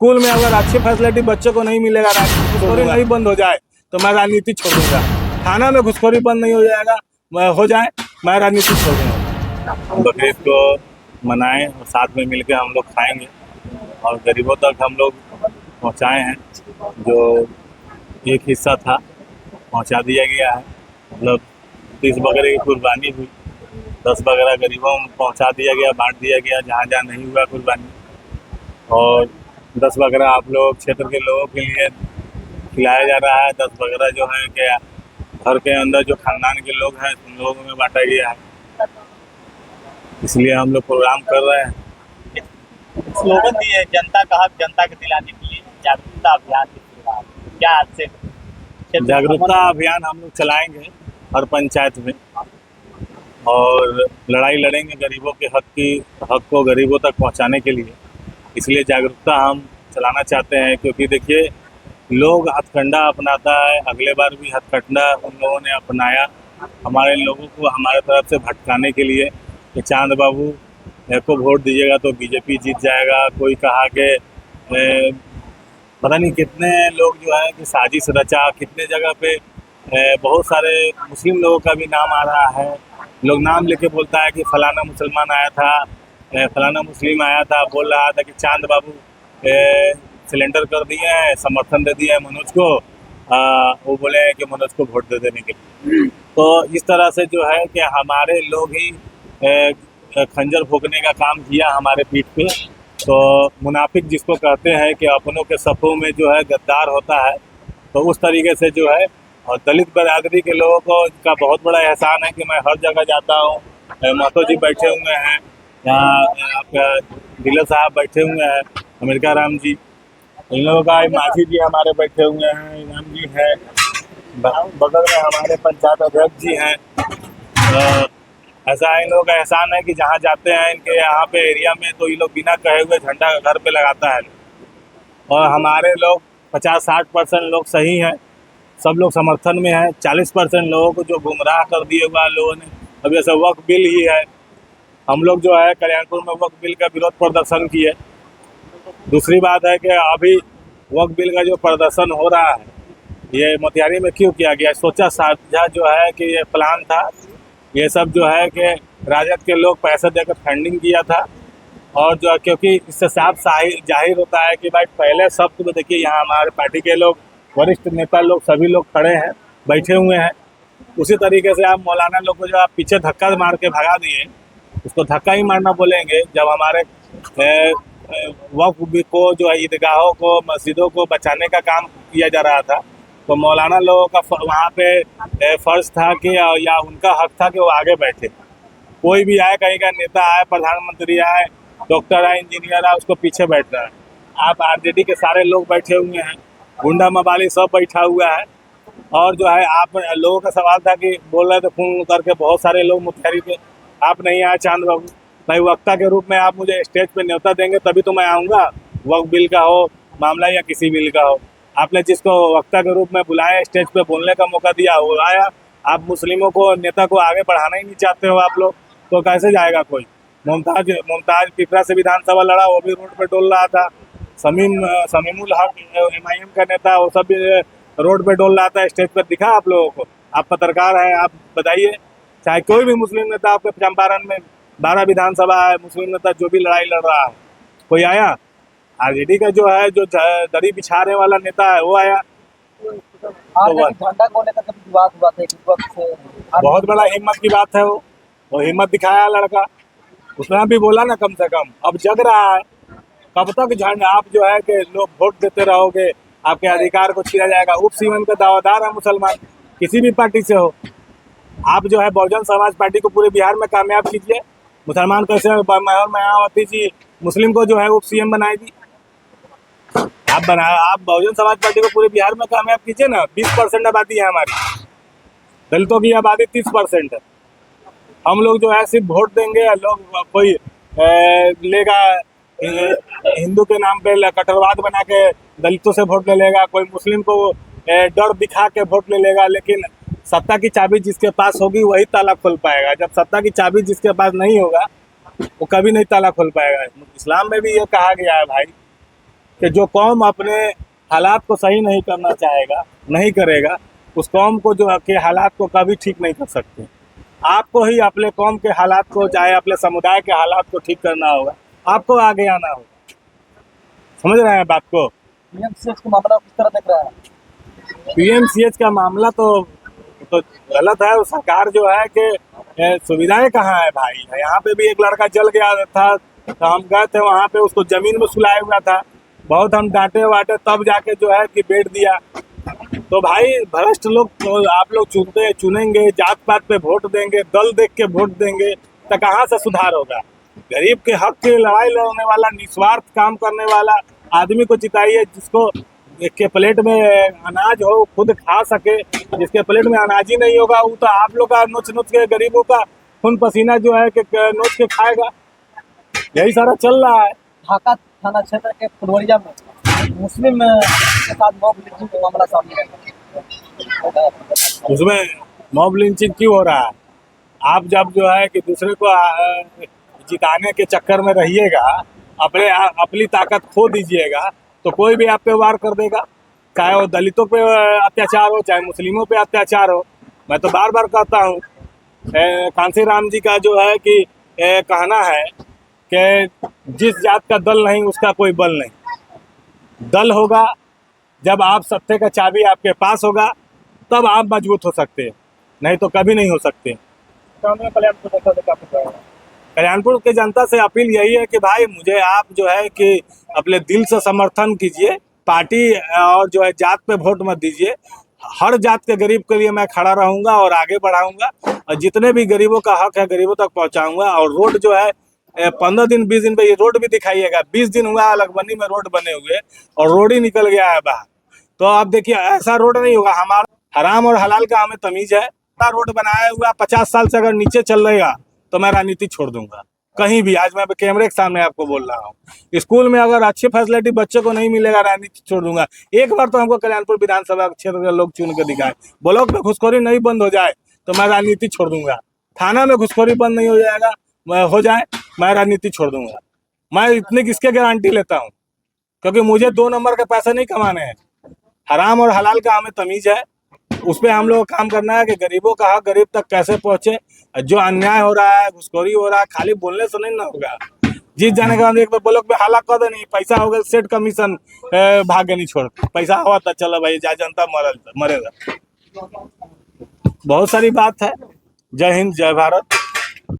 School में अगर अच्छी फैसिलिटी बच्चों को नहीं मिलेगा, घुसखोरी नहीं बंद हो जाए तो मैं राजनीति छोड़ूंगा। थाना में घुसखोरी बंद नहीं हो जाएगा, हो जाए मैं राजनीति छोड़ूंगा। बकरीद को मनाएं और साथ में मिलकर हम लोग खाएंगे और गरीबों तक हम लोग पहुंचाए हैं। जो एक हिस्सा था पहुंचा दिया गया है। मतलब 30 बकरे की कुर्बानी हुई, 10 बकरा गरीबों में पहुंचा दिया गया, बांट दिया गया जहाँ जहाँ नहीं हुआ कुर्बानी, और 10 बकरा आप लोग क्षेत्र के लोगों के लिए खिलाया जा रहा है। 10 बकरा जो है कि घर के अंदर जो खानदान के लोग हैं उन लोगों में बांटा गया है। इसलिए हम लोग प्रोग्राम कर रहे हैं। स्लोगन दिए है जनता का हक जनता के दिलाने के लिए जागरूकता अभियान की शुरुआत, क्या आज से जागरूकता अभियान हम लोग चलाएंगे हर पंचायत में और लड़ाई लड़ेंगे गरीबों के हक को गरीबों तक पहुंचाने के लिए। इसलिए जागरूकता हम चलाना चाहते हैं, क्योंकि देखिए लोग हथकंडा अपनाता है। अगले बार भी हथकंडा उन लोगों ने अपनाया हमारे लोगों को हमारे तरफ से भटकाने के लिए कि चांद बाबू को वोट दीजिएगा तो बीजेपी जीत जाएगा। कोई कहा कि पता नहीं कितने लोग जो है कि साजिश रचा, कितने जगह पे बहुत सारे मुस्लिम लोगों का भी नाम आ रहा है। लोग नाम लेके बोलता है कि फलाना मुसलमान आया था, फलाना मुस्लिम आया था, बोल रहा था कि चांद बाबू सिलेंडर कर दिए हैं, समर्थन दे दिया है मनोज को। वो बोले कि मनोज को वोट दे देने के लिए। तो इस तरह से जो है कि हमारे लोग ही खंजर फूकने का काम किया हमारे पीठ पे। तो मुनाफिक जिसको कहते हैं कि अपनों के सफ़ों में जो है गद्दार होता है, तो उस तरीके से जो है। और दलित बरादरी के लोगों को का बहुत बड़ा एहसान है कि मैं हर जगह जाता हूँ। महतो जी बैठे हुए हैं यहाँ, आपका डीलर साहब बैठे हुए हैं, अमेरिका राम जी, इन लोगों का माझी जी हमारे बैठे हुए हैं, इमाम जी हैं, बगल में हमारे पंचायत अध्यक्ष जी हैं। ऐसा इन लोगों का एहसान है कि जहाँ जाते हैं इनके यहाँ पे एरिया में तो ये लोग बिना कहे हुए झंडा घर पे लगाता है। और हमारे लोग 50-60% लोग सही हैं, सब लोग समर्थन में हैं। 40% लोगों को जो गुमराह कर दिए हुआ लोगों ने, अब जैसे वक्फ बिल ही है, हम लोग जो है कल्याणपुर में वक्फ बिल का विरोध प्रदर्शन किए। दूसरी बात है कि अभी वक्फ बिल का जो प्रदर्शन हो रहा है ये मोतिहारी में क्यों किया गया, सोचा साझा जो है कि ये प्लान था। ये सब जो है कि राजद के लोग पैसे देकर फंडिंग किया था। और जो क्योंकि इससे साफ जाहिर होता है कि भाई पहले सब तो देखिए यहाँ हमारे पार्टी के लोग, वरिष्ठ नेता लोग, सभी लोग खड़े हैं, बैठे हुए हैं। उसी तरीके से आप मौलाना लोग को जो आप पीछे धक्का मार के भगा दिए, उसको धक्का ही मारना बोलेंगे। जब हमारे वक्फ को जो है ईदगाहों को, मस्जिदों को बचाने का काम किया जा रहा था, तो मौलाना लोगों का वहाँ पे फर्ज था कि या उनका हक था कि वो आगे बैठे। कोई भी आए, कहीं का नेता आए, प्रधानमंत्री आए, डॉक्टर आए, इंजीनियर आए, उसको पीछे बैठना है। आप आरजेडी के सारे लोग बैठे हुए हैं, गुंडा मवाली सब बैठा हुआ है। और जो है आप लोगों का सवाल था कि बोल रहे थे फोन करके बहुत सारे लोग मुखियारी थे, आप नहीं आए चांद बाबू। भाई वक्ता के रूप में आप मुझे स्टेज पे न्योता देंगे तभी तो मैं आऊँगा, वक्फ बिल का हो मामला या किसी बिल का हो। आपने जिसको वक्ता के रूप में बुलाया, स्टेज पे बोलने का मौका दिया, वो आया। आप मुस्लिमों को, नेता को आगे बढ़ाना ही नहीं चाहते हो आप लोग, तो कैसे जाएगा कोई। मुमताज पिपरा से विधानसभा लड़ा, वो भी रोड पे डोल रहा था। समीमुल हक MIM का नेता, वो सब भी रोड पे डोल रहा था, स्टेज पर दिखा आप लोगों को। आप पत्रकार हैं, आप बताइए, चाहे कोई भी मुस्लिम नेता आपके चंपारण में 12 विधानसभा है, मुस्लिम नेता जो भी लड़ाई लड़ रहा है, कोई आया। आरजेडी का जो है, जो दरी बिछाने वाला नेता है, वो आया। तो झंडा को लेकर कभी विवाद हुआ था एक वक्त से, बहुत बड़ा हिम्मत की बात है। वो हिम्मत दिखाया लड़का, उसने भी बोला ना कम से कम। अब जग रहा है, कब तक झंडा आप जो है कि लोग वोट देते रहोगे, आपके अधिकार को छीना जाएगा। उप सीएम का दावेदार है मुसलमान, किसी भी पार्टी से हो। आप जो है बहुजन समाज पार्टी को पूरे बिहार में कामयाब कीजिए। मुसलमान कैसे मायावती जी मुस्लिम को जो है उप सीएम बनाएगी। आप बहुजन समाज पार्टी को पूरे बिहार में कामयाब कीजिए ना। 20% आबादी है हमारी, दलितों की आबादी 30% है। हम लोग जो है सिर्फ वोट देंगे, लोग कोई लेगा हिंदू के नाम पे कट्टरवाद बना के दलितों से वोट ले लेगा, कोई मुस्लिम को डर दिखा के वोट ले लेगा। लेकिन सत्ता की चाबी जिसके पास होगी वही ताला खोल पाएगा। जब सत्ता की चाबी जिसके पास नहीं होगा वो कभी नहीं ताला खोल पाएगा। इस्लाम में भी ये कहा गया है भाई कि जो कौम अपने हालात को सही नहीं करना चाहेगा, नहीं करेगा, उस कौम को जो के हालात को कभी ठीक नहीं कर सकते। आपको ही अपने कौम के हालात को, चाहे अपने समुदाय के हालात को ठीक करना होगा, आपको आगे आना होगा। समझ रहे हैं बात को? पीएमसीएच का मामला किस तरह देख रहा है? पीएमसीएच का मामला तो गलत है। सरकार जो है कि सुविधाएं कहाँ है भाई। यहाँ पे भी एक लड़का जल गया था, तो हम गए थे वहाँ पे, उसको जमीन में सुलाया हुआ था। बहुत हम डांटे वाटे, तब जाके जो है कि बेड दिया। तो भाई भ्रष्ट लोग तो आप लोग चुनेंगे, जात पात पे वोट देंगे, दल देख के वोट देंगे, तो कहाँ से सुधार होगा? गरीब के हक की लड़ाई लड़ने वाला, निस्वार्थ काम करने वाला आदमी को जिताइए, जिसको के प्लेट में अनाज हो, खुद खा सके। जिसके प्लेट में अनाज ही नहीं होगा, वो तो आप लोग का नोच नोच के, गरीबों का खून पसीना जो है कि नोच के खाएगा। यही सारा चल रहा है। ढाका थाना क्षेत्र के फुलवरिया में मुस्लिम के साथ मॉब लिंचिंग का मामला सामने आया। उसमें मॉब लिंचिंग क्यों हो रहा है? आप जब जो है कि दूसरे को जिताने के चक्कर में रहिएगा, अपनी ताकत खो दीजिएगा, तो कोई भी आप पे वार कर देगा। चाहे वो दलितों पे अत्याचार हो, चाहे मुस्लिमों पे अत्याचार हो। मैं तो बार बार कहता हूँ, कांसी राम जी का जो है कि कहना है कि जिस जात का दल नहीं, उसका कोई बल नहीं। दल होगा जब आप सत्ते का चाबी आपके पास होगा, तब आप मजबूत हो सकते हैं, नहीं तो कभी नहीं हो सकते। कल्याणपुर के जनता से अपील यही है कि भाई मुझे आप जो है कि अपने दिल से समर्थन कीजिए, पार्टी और जो है जात पे वोट मत दीजिए। हर जात के गरीब के लिए मैं खड़ा रहूंगा और आगे बढ़ाऊंगा, और जितने भी गरीबों का हक है गरीबों तक पहुंचाऊंगा। और रोड जो है 15 दिन 20 दिन पे ये रोड भी दिखाइएगा। 20 दिन हुआ लगबनी में रोड बने हुए और रोड ही निकल गया है बाहर। तो आप देखिए, ऐसा रोड नहीं होगा। हमारा हराम और हलाल का हमें तमीज है। रोड बनाया हुआ 50 साल से अगर नीचे चल रहेगा तो मैं राजनीति छोड़ दूंगा कहीं भी। आज मैं कैमरे के सामने आपको बोल रहा हूँ। स्कूल में अगर अच्छी फैसिलिटी बच्चों को नहीं मिलेगा, राजनीति छोड़ दूंगा। एक बार तो हमको कल्याणपुर विधानसभा क्षेत्र के लोग चुन के दिखाए। ब्लॉक में घुसखोरी नहीं बंद हो जाए तो मैं राजनीति छोड़ दूंगा। थाना में घुसखोरी बंद नहीं हो जाएगा, हो जाए, मैं राजनीति छोड़ दूंगा। मैं इतनी किसके गारंटी लेता हूँ, क्योंकि मुझे 2 नंबर के पैसे नहीं कमाने हैं। हराम और हलाल का हमें तमीज है। उस पर हम लोग काम करना है कि गरीबों का हक गरीब तक कैसे पहुंचे। जो अन्याय हो रहा है, घुसखोरी हो रहा है, खाली बोलने से नहीं ना होगा। जीत जाने के बाद एक बार ब्लॉक में हाला कर दे, नहीं पैसा हो गया, सेट कमीशन भाग्य नहीं छोड़। पैसा हुआ था, चलो भाई जा, जनता मरेगा। बहुत सारी बात है। जय हिंद, जय भारत।